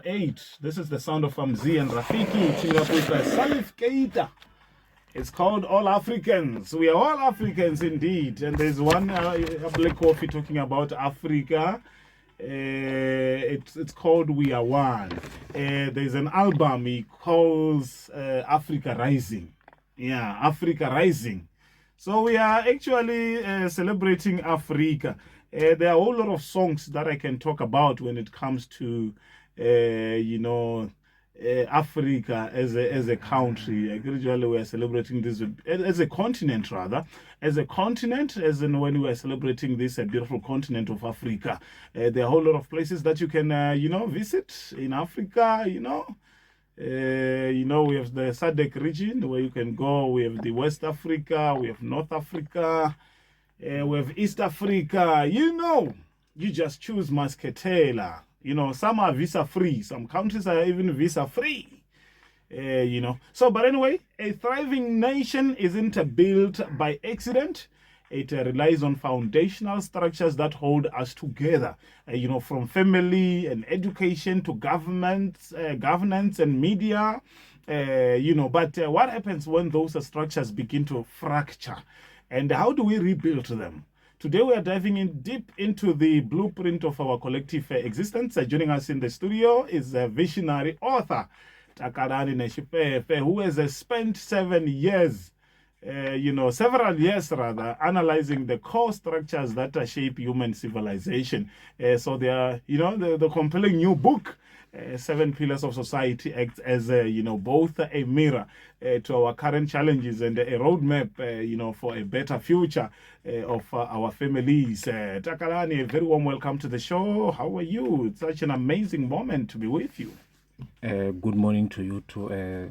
8. This is the sound of Famzi and Rafiki teaming up with Salif Keita. It's called All Africans. We are all Africans indeed. And there's one Black Coffee talking about Africa. It's called We Are One. There's an album he calls Africa Rising. Yeah, Africa Rising. So we are actually celebrating Africa. There are a whole lot of songs that I can talk about when it comes to, Africa as a country. Gradually, we are celebrating this as a continent, rather. As a continent, as in when we are celebrating this beautiful continent of Africa. There are a whole lot of places that you can, visit in Africa, we have the SADC region where you can go. We have the West Africa. We have North Africa. We have East Africa. You just choose Muscatela. Some are visa-free. Some countries are even visa-free. But anyway, a thriving nation isn't built by accident. It relies on foundational structures that hold us together, from family and education to governance and media, But what happens when those structures begin to fracture? And how do we rebuild them? Today we are diving in deep into the blueprint of our collective existence. Joining us in the studio is a visionary author, Netshifheffe, who has spent several years, analyzing the core structures that shape human civilization. So they are, the compelling new book, 7 Pillars of Society, acts as, both a mirror to our current challenges and a roadmap, for a better future of our families. Takalani, a very warm welcome to the show. How are you? It's such an amazing moment to be with you. Good morning to you too.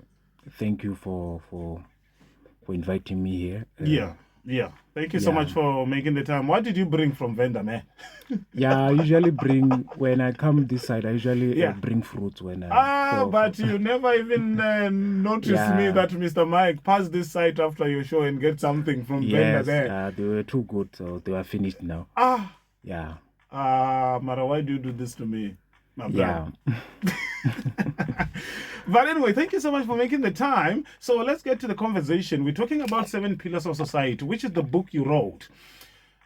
Thank you for inviting me here. Yeah. Thank you so much for making the time. What did you bring from Venda, man? I usually bring, when I come this side, I usually bring fruits when I... But you never even noticed me that Mr. Mike passed this side after your show and get something from Venda there. They were too good, so they were finished now. Mara, why do you do this to me? My brother. But anyway, thank you so much for making the time. So let's get to the conversation. We're talking about 7 Pillars of Society, which is the book you wrote.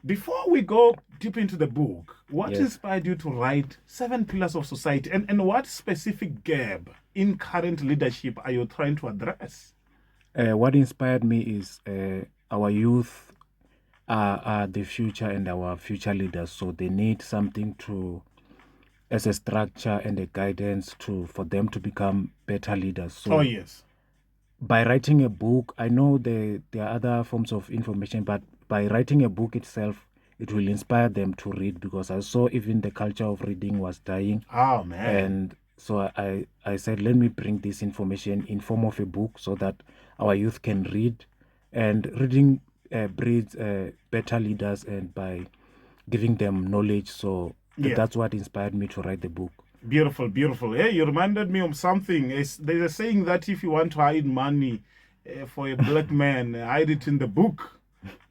Before we go deep into the book, what inspired you to write 7 Pillars of Society? And what specific gap in current leadership are you trying to address? What inspired me is our youth are the future and our future leaders. So they need something as a structure and a guidance for them to become better leaders. So by writing a book, I know there are other forms of information, but by writing a book itself, it will inspire them to read, because I saw even the culture of reading was dying. Oh, man. And so I said, let me bring this information in form of a book so that our youth can read. And reading breeds better leaders, and by giving them knowledge. So that's what inspired me to write the book. Beautiful, beautiful. Hey, you reminded me of something. There's a saying that if you want to hide money for a black man, hide it in the book.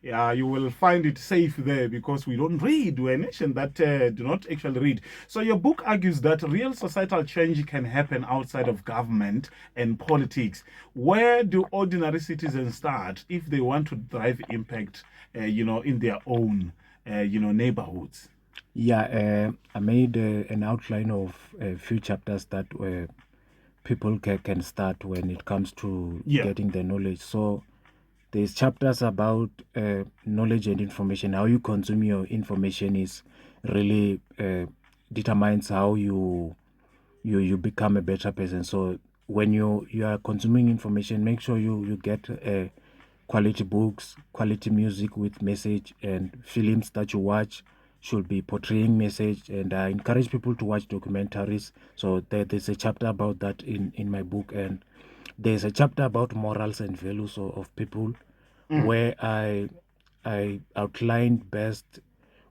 Yeah, you will find it safe there, because we don't read. We're a nation that do not actually read. So your book argues that real societal change can happen outside of government and politics. Where do ordinary citizens start if they want to drive impact, in their own, neighborhoods? I made an outline of a few chapters that people can start when it comes to getting the knowledge. So there's chapters about knowledge and information. How you consume your information is really determines how you become a better person. So when you are consuming information, make sure you get quality books, quality music with message, and films that you watch should be portraying message. And I encourage people to watch documentaries. So there's a chapter about that in my book, and there's a chapter about morals and values of people, where I outlined best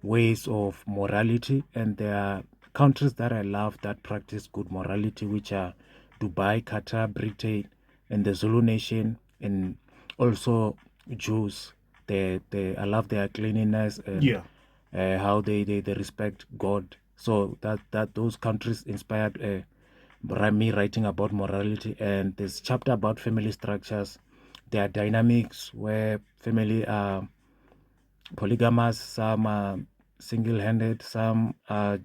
ways of morality. And there are countries that I love that practice good morality, which are Dubai, Qatar, Britain, and the Zulu Nation, and also Jews. I love their cleanliness and how they respect God. So that those countries inspired me writing about morality, and there's chapter about family structures. There are dynamics where family are polygamous, some are single-handed, some are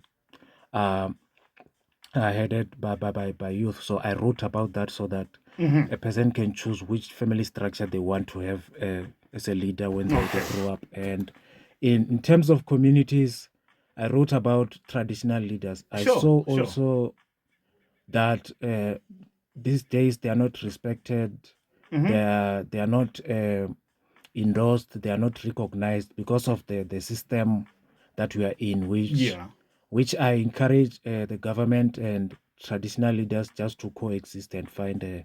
headed by youth. So I wrote about that so that a person can choose which family structure they want to have as a leader when they grow up. And in terms of communities, I wrote about traditional leaders. I saw also that these days they are not respected, they are not endorsed, they are not recognized because of the system that we are in, which I encourage the government and traditional leaders just to coexist and find a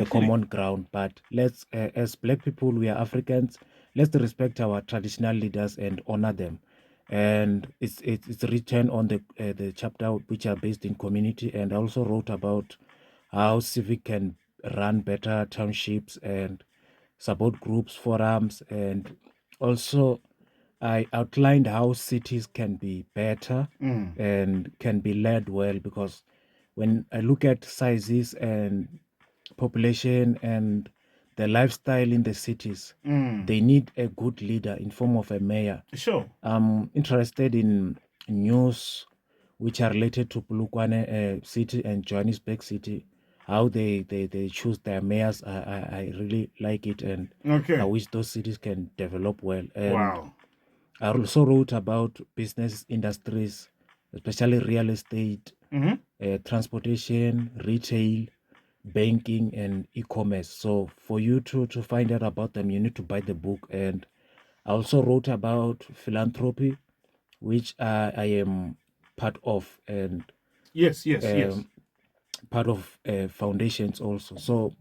common ground. But let's, as Black people, we are Africans, let's respect our traditional leaders and honor them. And it's written on the chapter which are based in community, and I also wrote about how civic can run better townships and support groups, forums, and also I outlined how cities can be better and can be led well, because when I look at sizes and population and the lifestyle in the cities, they need a good leader in form of a mayor. I'm interested in news which are related to Polokwane city and Johannesburg city, how they choose their mayors. I really like it, and I wish those cities can develop well. And I also wrote about business industries, especially real estate, transportation, retail, banking, and e-commerce. So for you to find out about them, you need to buy the book. And I also wrote about philanthropy, which I am part of, and part of foundations also. So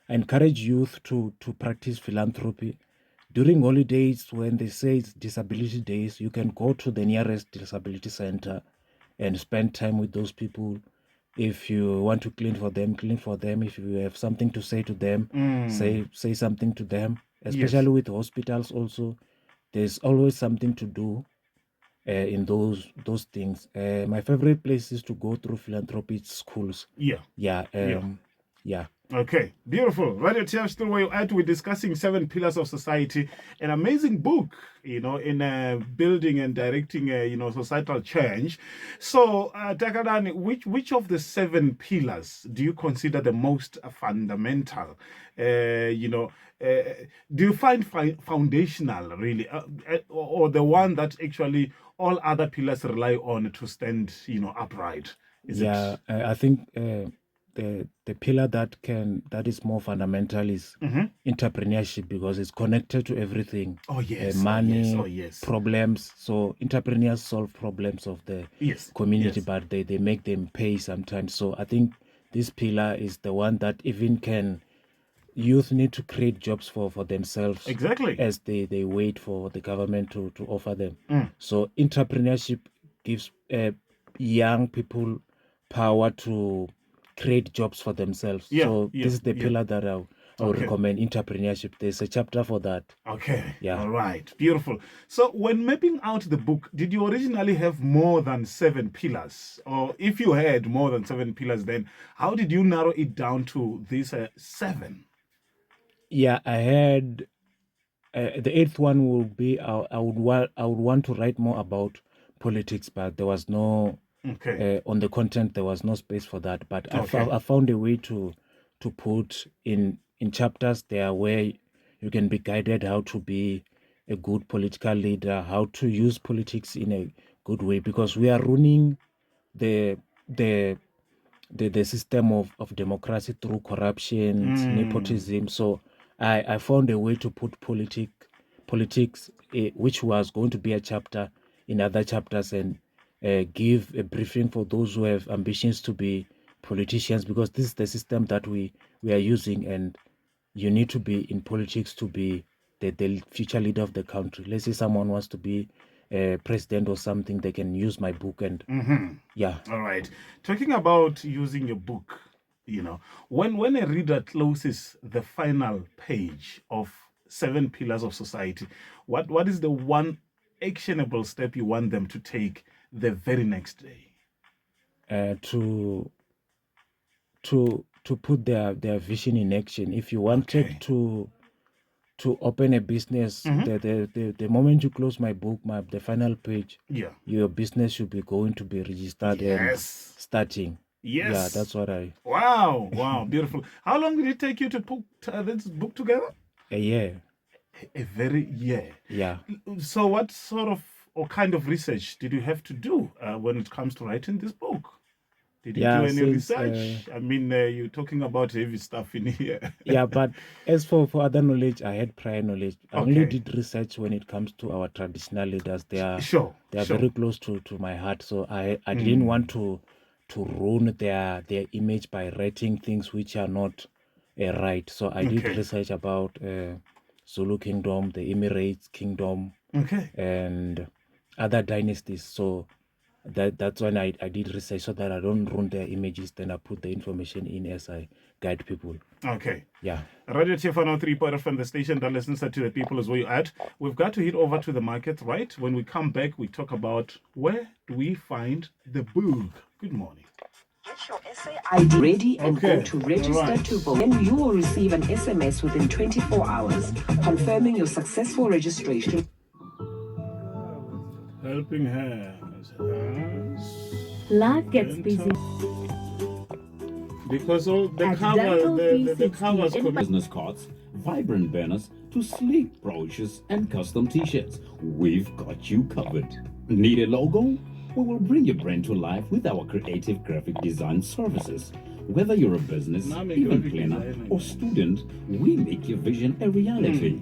I encourage youth to practice philanthropy. During holidays, when they say it's disability days, you can go to the nearest disability center and spend time with those people. If you want to clean for them, clean for them. If you have something to say to them, say something to them. Especially with hospitals also, there's always something to do in those things. My favorite place is to go through philanthropy schools. Yeah. Okay, beautiful. Radio TF, still where you're at. We're discussing 7 Pillars of Society, an amazing book, in building and directing, societal change. So, Takadani, which of the 7 pillars do you consider the most fundamental? Do you find foundational, really, or the one that actually all other pillars rely on to stand, upright? I think the pillar that is more fundamental is entrepreneurship, because it's connected to everything. Money, problems. So entrepreneurs solve problems of the community, but they make them pay sometimes. So I think this pillar is the one that even can youth need to create jobs for themselves, as they wait for the government to offer them. So entrepreneurship gives young people power to create jobs for themselves. So this is the pillar that I would recommend, entrepreneurship. There's a chapter for that. All right, beautiful. So when mapping out the book, did you originally have more than 7 pillars? Or if you had more than 7 pillars, then how did you narrow it down to these 7? I had the 8th one would be I would want to write more about politics, but there was no on the content, there was no space for that. But I found a way to put in chapters there where you can be guided how to be a good political leader, how to use politics in a good way, because we are ruining the system of democracy through corruption, nepotism. So I found a way to put politics, which was going to be a chapter in other chapters, and give a briefing for those who have ambitions to be politicians, because this is the system that we are using, and you need to be in politics to be the future leader of the country. Let's say someone wants to be president or something, they can use my book. And all right, talking about using your book, when a reader closes the final page of 7 Pillars of Society, what is the one actionable step you want them to take the very next day? To to put their vision in action. If you wanted to open a business, the moment you close my book, the final page, your business should be going to be registered and starting. Yes. Yeah, that's what I. Wow, beautiful. How long did it take you to put this book together? A year. A very year. Yeah. So what sort of or kind of research did you have to do when it comes to writing this book? Did you do any research? I mean, you're talking about heavy stuff in here. Yeah, but as for other knowledge, I had prior knowledge. I only did research when it comes to our traditional leaders. They are very close to my heart. So I didn't want to ruin their image by writing things which are not right. So I did research about Zulu Kingdom, the Emirates Kingdom, and other dynasties. So that's when I did research so that I don't ruin their images. Then I put the information in as I guide people. Okay. Yeah. Radio TFR 3 from the station that listens to the people is where you're at. We've got to head over to the market, right? When we come back, we talk about where do we find the book. Good morning. Get your essay ID ready and go to register to vote. Then you will receive an SMS within 24 hours confirming your successful registration. Helping Hands. Life gets busy. Because all the covers business cards, vibrant banners to sleek brochures and custom t-shirts. We've got you covered. Need a logo? We will bring your brand to life with our creative graphic design services. Whether you're a business, event planner, or student, we make your vision a reality.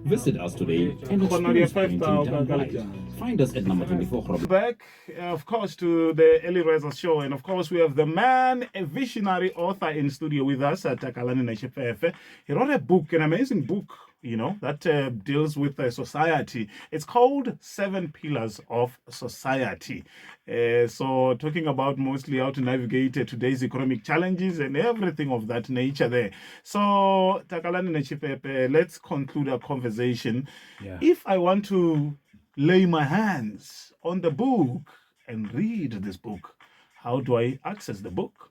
Visit us today and experience printing done right. Find us at number 24. Back, of course, to the Early Risers show. And of course, we have the man, a visionary author in studio with us, Takalani Netshifhefhe. He wrote a book, an amazing book, you know, that deals with society. It's called 7 Pillars of Society. So talking about mostly how to navigate today's economic challenges and everything of that nature there. So Takalani Netshifhefhe, let's conclude our conversation. Yeah. If I want to lay my hands on the book and read this book, how do I access the book?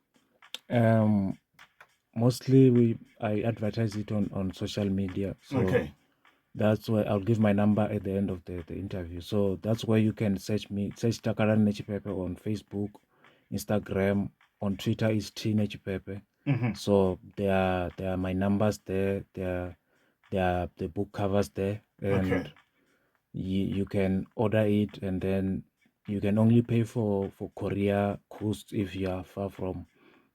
Mostly I advertise it on social media. So that's why I'll give my number at the end of the interview. So that's where you can search me. Search Takalani Netshifhefhe on Facebook, Instagram, on Twitter is T Netshifhefhe. So there are my numbers there. There are the book covers there, and you can order it, and then you can only pay for courier cost if you are far from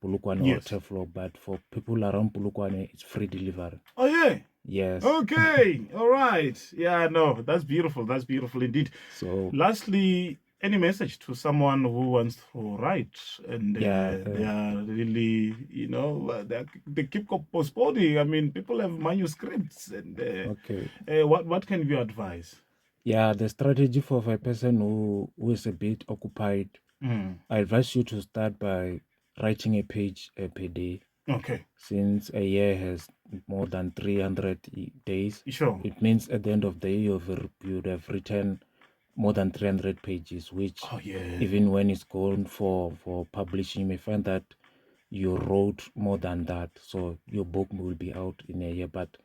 Polokwane or Turfloop. But for people around Polokwane, it's free delivery. Oh yeah. Yes. Okay. All right. Yeah. No, that's beautiful. That's beautiful indeed. So, lastly, any message to someone who wants to write and they are really, you know, they keep postponing. I mean, people have manuscripts, and what can you advise? Yeah, the strategy for a person who is a bit occupied, I advise you to start by writing a page per day. Okay. Since a year has more than 300 days, sure, it means at the end of the year you'd have written more than 300 pages, which even when it's gone for publishing, you may find that you wrote more than that. So your book will be out in a year. But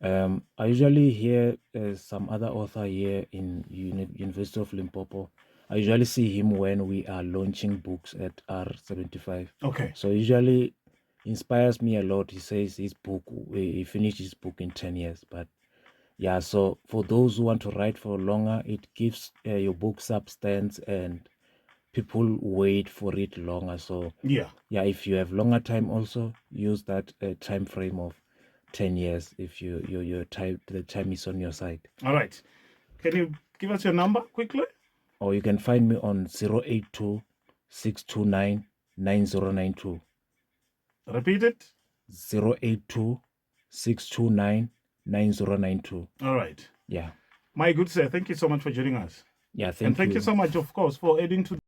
I usually hear some other author here in University of Limpopo. I usually see him when we are launching books at R75. Okay. So usually inspires me a lot. He says his book, he finished his book in 10 years. But yeah, so for those who want to write for longer, it gives your book substance and people wait for it longer. So yeah, if you have longer time, also use that time frame of 10 years if the time is on your side. All right. Can you give us your number quickly? Or you can find me on 082 629 9092. Repeat it. 082 629 9092. All right. Yeah. My good sir, thank you so much for joining us. Yeah, thank you so much, of course, for adding to